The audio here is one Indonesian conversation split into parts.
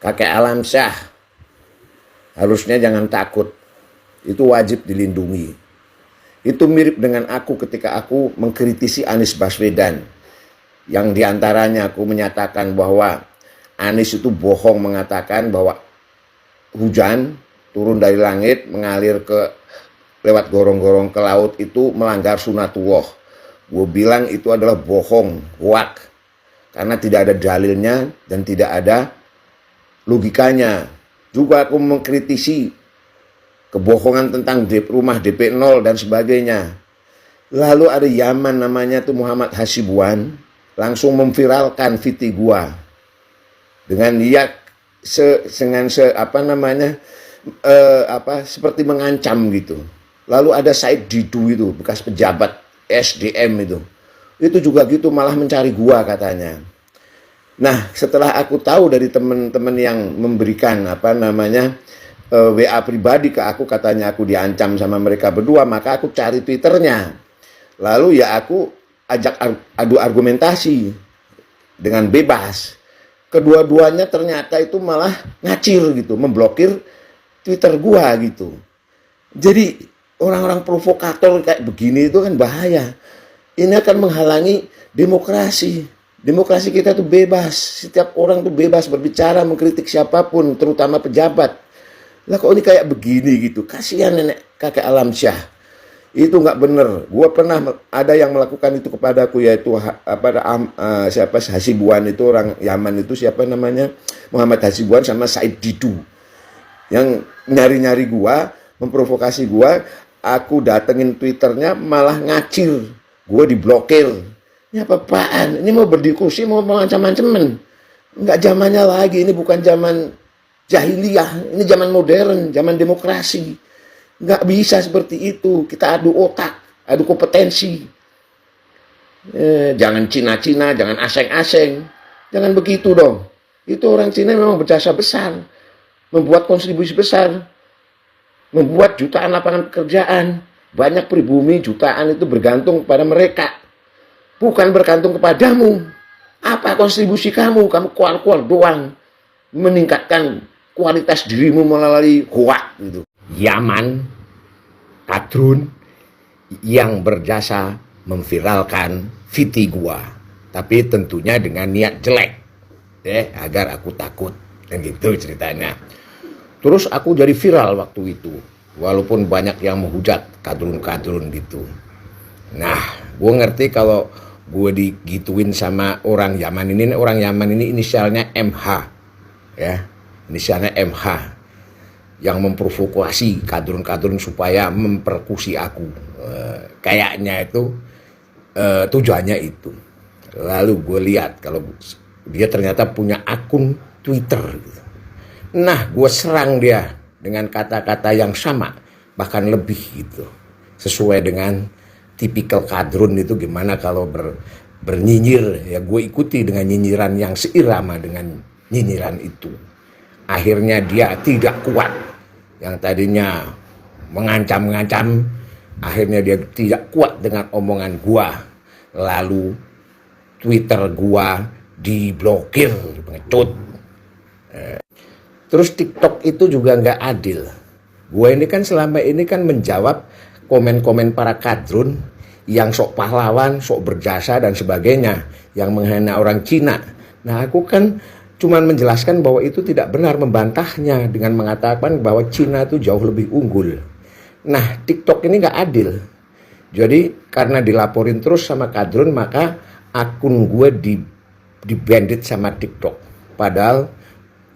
Kakek Alam Syah, harusnya jangan takut. Itu wajib dilindungi. Itu mirip dengan aku ketika aku mengkritisi Anies Baswedan. Yang diantaranya aku menyatakan bahwa Anies itu bohong mengatakan bahwa hujan turun dari langit mengalir ke lewat gorong-gorong ke laut itu melanggar sunatullah. Gue bilang itu adalah bohong, hoak. Karena tidak ada dalilnya dan tidak ada logikanya. Juga aku mengkritisi kebohongan tentang rumah DP 0 dan sebagainya. Lalu ada Yaman namanya tuh Muhammad Hasibuan langsung memviralkan VT gua dengan dia seperti mengancam gitu. Lalu ada Said Didu itu bekas pejabat SDM itu juga gitu malah mencari gua katanya. Nah, setelah aku tahu dari teman-teman yang memberikan WA pribadi ke aku, katanya aku diancam sama mereka berdua, maka aku cari Twitternya. Lalu ya aku ajak adu argumentasi dengan bebas. Kedua-duanya ternyata itu malah ngacir gitu, memblokir Twitter gua gitu. Jadi orang-orang provokator kayak begini itu kan bahaya. Ini akan menghalangi demokrasi. Demokrasi kita tuh bebas. Setiap orang tuh bebas berbicara, mengkritik siapapun, terutama pejabat. Lah kok ini kayak begini gitu. Kasihan nenek kakek Alam Syah. Itu nggak bener. Gua pernah ada yang melakukan itu kepadaku, yaitu Hasibuan itu, orang Yaman itu, siapa namanya, Muhammad Hasibuan sama Said Didu. Yang nyari-nyari gua, memprovokasi gua. Aku datengin Twitternya malah ngacir. Gue diblokir. Ini apa-apaan? Ini mau berdiskusi, mau ancam-ancaman. Enggak zamannya lagi. Ini bukan zaman jahiliyah. Ini zaman modern, zaman demokrasi. Enggak bisa seperti itu. Kita adu otak, adu kompetensi. Jangan Cina-Cina, jangan aseng-aseng. Jangan begitu dong. Itu orang Cina memang berjasa besar. Membuat kontribusi besar. Membuat jutaan lapangan pekerjaan. Banyak pribumi jutaan itu bergantung pada mereka. Bukan bergantung kepadamu. Apa kontribusi kamu? Kamu keluar-keluar doang. Meningkatkan kualitas dirimu melalui hoak gitu. Yaman, Kadrun yang berjasa memviralkan VT gua. Tapi tentunya dengan niat jelek. Agar aku takut. Dan gitu ceritanya. Terus aku jadi viral waktu itu. Walaupun banyak yang menghujat kadrun-kadrun gitu. Nah, gue ngerti kalau gue digituin sama orang Yaman ini. Orang Yaman ini inisialnya MH. Ya, inisialnya MH. Yang memprovokasi kadrun-kadrun supaya memperkusi aku. Kayaknya itu tujuannya itu. Lalu gue lihat kalau dia ternyata punya akun Twitter gitu. Nah, gue serang dia dengan kata-kata yang sama, bahkan lebih gitu. Sesuai dengan tipikal kadrun itu gimana kalau bernyinyir. Ya gue ikuti dengan nyinyiran yang seirama dengan nyinyiran itu. Akhirnya dia tidak kuat. Yang tadinya mengancam-ngancam, akhirnya dia tidak kuat dengan omongan gua. Lalu Twitter gua diblokir, pengecut. Terus TikTok itu juga nggak adil. Gue ini kan selama ini kan menjawab komen-komen para kadrun yang sok pahlawan, sok berjasa dan sebagainya, yang menghina orang Cina. Nah, aku kan cuman menjelaskan bahwa itu tidak benar, membantahnya dengan mengatakan bahwa Cina itu jauh lebih unggul. Nah, TikTok ini nggak adil. Jadi karena dilaporin terus sama kadrun, maka akun gue di-bandit sama TikTok. Padahal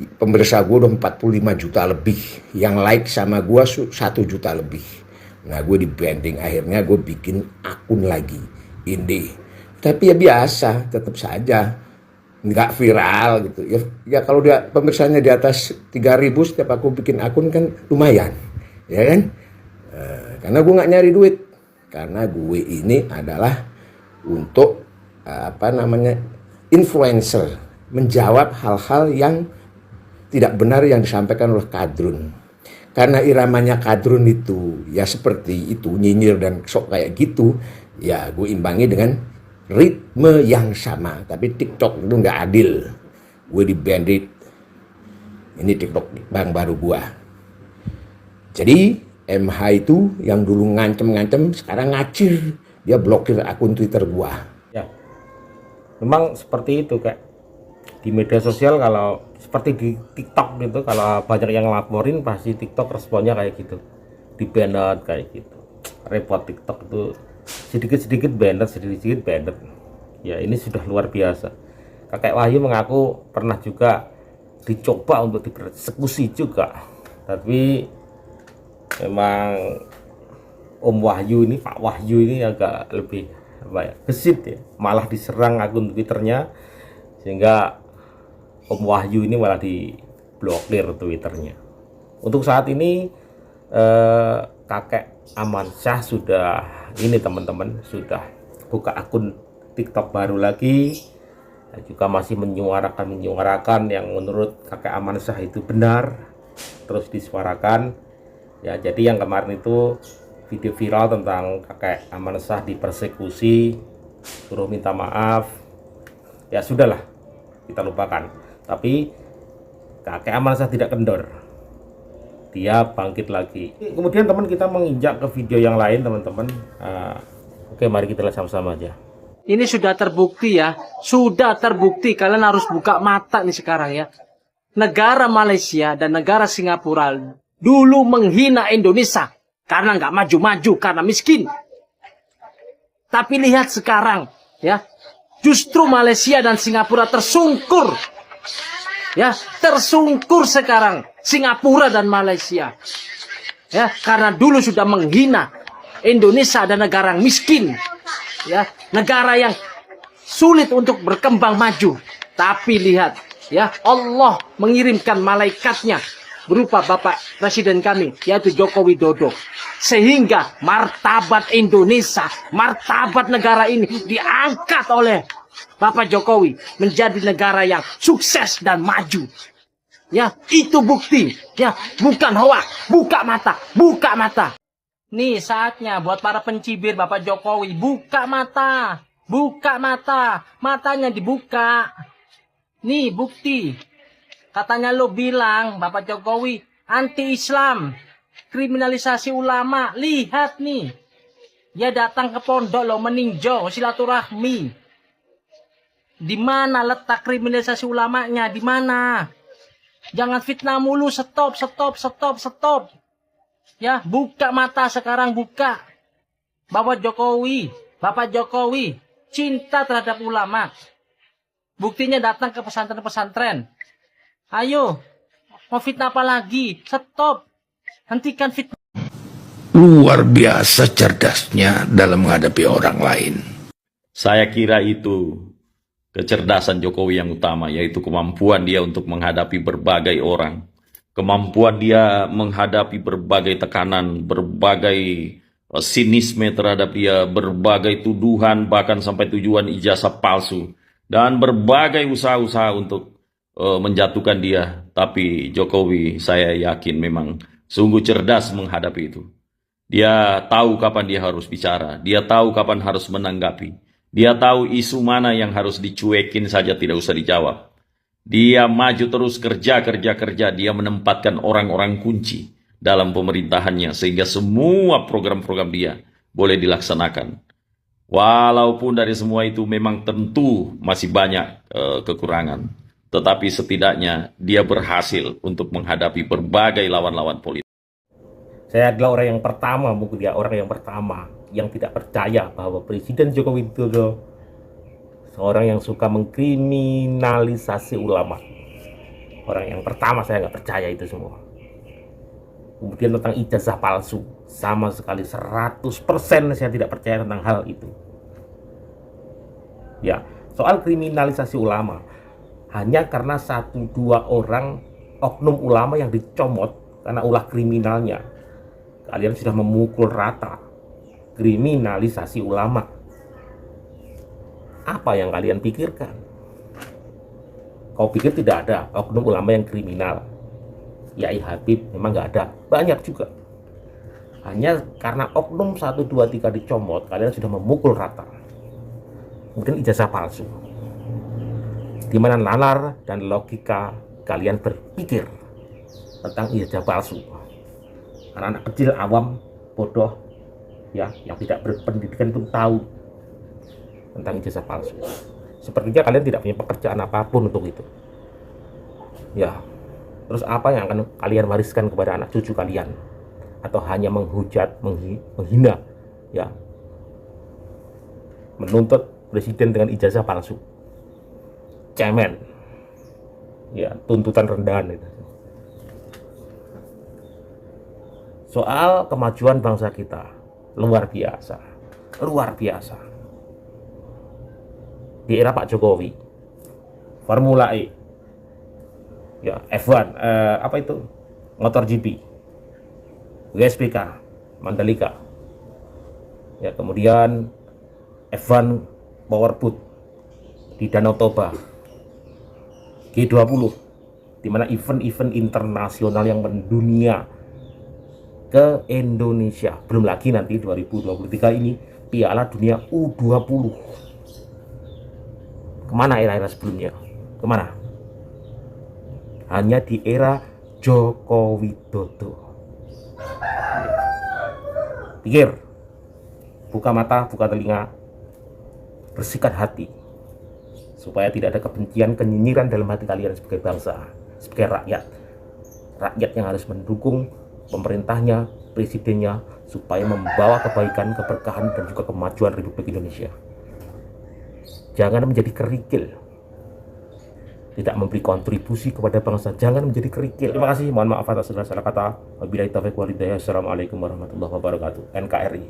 pemirsa gue udah 45 juta lebih. Yang like sama gue 1 juta lebih. Nah, gue di-banding. Akhirnya gue bikin akun lagi. Ini. Tapi ya biasa. Tetap saja. Nggak viral gitu. Ya kalau dia pemirsanya di atas 3.000 setiap aku bikin akun kan lumayan. Ya kan? Karena gue nggak nyari duit. Karena gue ini adalah untuk influencer. Menjawab hal-hal yang tidak benar yang disampaikan oleh kadrun. Karena iramanya kadrun itu ya seperti itu, nyinyir dan sok kayak gitu, ya gue imbangi dengan ritme yang sama. Tapi TikTok itu nggak adil. Gue di-bandit Ini TikTok bang baru gua. Jadi MH itu yang dulu ngancem-ngancem sekarang ngacir. Dia blokir akun Twitter gua. Ya, memang seperti itu kayak di media sosial. Kalau seperti di TikTok gitu, kalau banyak yang laporin pasti TikTok responnya kayak gitu, di banned kayak gitu. Repot TikTok itu sedikit-sedikit banned, sedikit-sedikit banned. Ya ini sudah luar biasa. Kakek Wahyu mengaku pernah juga dicoba untuk dieksekusi juga, tapi memang Om Wahyu ini, Pak Wahyu ini agak lebih apa ya, gesit ya, malah diserang akun Twitternya, sehingga Om Wahyu ini malah diblokir Twitternya. Untuk saat ini kakek Amansyah sudah ini teman-teman, sudah buka akun TikTok baru lagi, dan juga masih menyuarakan yang menurut kakek Amansyah itu benar, terus disuarakan. Ya, jadi yang kemarin itu video viral tentang kakek Amansyah dipersekusi, suruh minta maaf, ya sudahlah, kita lupakan. Tapi kakek Amansyah tidak kendor, dia bangkit lagi. Kemudian teman kita menginjak ke video yang lain teman-teman. Oke, mari kita lihat sama-sama aja. Ini sudah terbukti ya, sudah terbukti. Kalian harus buka mata nih sekarang ya. Negara Malaysia dan negara Singapura dulu menghina Indonesia karena nggak maju-maju, karena miskin. Tapi lihat sekarang ya, justru Malaysia dan Singapura tersungkur. Ya, tersungkur sekarang Singapura dan Malaysia. Ya, karena dulu sudah menghina Indonesia dan negara yang miskin. Ya, negara yang sulit untuk berkembang maju. Tapi lihat, ya, Allah mengirimkan malaikatnya berupa Bapak Presiden kami, yaitu Joko Widodo. Sehingga martabat Indonesia, martabat negara ini diangkat oleh Bapak Jokowi menjadi negara yang sukses dan maju. Ya, itu bukti. Ya, bukan hoak. Buka mata, buka mata. Nih saatnya buat para pencibir Bapak Jokowi, buka mata. Buka mata. Matanya dibuka. Nih bukti. Katanya lo bilang Bapak Jokowi anti-Islam, kriminalisasi ulama. Lihat nih. Dia datang ke pondok lo meninjau silaturahmi. Di mana letak kriminalisasi ulamanya? Di mana? Jangan fitnah mulu. Stop, stop, stop, stop. Ya, buka mata sekarang, buka. Bapak Jokowi cinta terhadap ulama. Buktinya datang ke pesantren-pesantren. Ayo, mau fitnah apa lagi? Stop. Hentikan fitnah. Luar biasa cerdasnya dalam menghadapi orang lain. Saya kira itu kecerdasan Jokowi yang utama, yaitu kemampuan dia untuk menghadapi berbagai orang. Kemampuan dia menghadapi berbagai tekanan, berbagai sinisme terhadap dia, berbagai tuduhan, bahkan sampai tujuan ijazah palsu, dan berbagai usaha-usaha untuk menjatuhkan dia. Tapi Jokowi, saya yakin memang sungguh cerdas menghadapi itu. Dia tahu kapan dia harus bicara, dia tahu kapan harus menanggapi, dia tahu isu mana yang harus dicuekin saja tidak usah dijawab. Dia maju terus kerja, dia menempatkan orang-orang kunci dalam pemerintahannya sehingga semua program-program dia boleh dilaksanakan. Walaupun dari semua itu memang tentu masih banyak kekurangan, tetapi setidaknya dia berhasil untuk menghadapi berbagai lawan-lawan politik. Saya adalah orang yang pertama, mungkin dia orang yang pertama yang tidak percaya bahwa Presiden Joko Widodo seorang yang suka mengkriminalisasi ulama. Orang yang pertama, saya nggak percaya itu semua. Kemudian tentang ijazah palsu, sama sekali 100% saya tidak percaya tentang hal itu. Ya, soal kriminalisasi ulama, hanya karena 1-2 orang oknum ulama yang dicomot karena ulah kriminalnya, kalian sudah memukul rata kriminalisasi ulama. Apa yang kalian pikirkan? Kau pikir tidak ada oknum ulama yang kriminal? Yai Habib memang nggak ada, banyak juga. Hanya karena oknum 1, 2, 3 dicomot, kalian sudah memukul rata. Kemudian ijazah palsu. Di mana nalar dan logika kalian berpikir? tentang ijazah palsu. Anak-anak kecil awam bodoh ya yang tidak berpendidikan itu tahu tentang ijazah palsu. Sepertinya kalian tidak punya pekerjaan apapun untuk itu. Ya, terus apa yang akan kalian wariskan kepada anak cucu kalian? Atau hanya menghujat, menghina, ya, menuntut presiden dengan ijazah palsu, cemen, ya, tuntutan rendahan itu. Soal kemajuan bangsa kita luar biasa, luar biasa. Di era Pak Jokowi, Formula E, ya, F1, apa itu, MotoGP, WSBK, Mandalika, ya, kemudian F1 Powerboat di Danau Toba, G20, di mana event-event internasional yang mendunia ke Indonesia. Belum lagi nanti 2023 ini Piala Dunia U20. Kemana era-era sebelumnya? Kemana? Hanya di era Joko Widodo. Pikir, buka mata, buka telinga, bersihkan hati, supaya tidak ada kebencian, kenyinyiran dalam hati kalian sebagai bangsa, sebagai rakyat. Rakyat yang harus mendukung pemerintahnya, presidennya, supaya membawa kebaikan, keberkahan, dan juga kemajuan Republik Indonesia. Jangan menjadi kerikil, tidak memberi kontribusi kepada bangsa. Jangan menjadi kerikil. Terima kasih, mohon maaf atas segala salah kata. Wabillahi taufiq wal hidayah. Assalamualaikum warahmatullahi wabarakatuh. NKRI.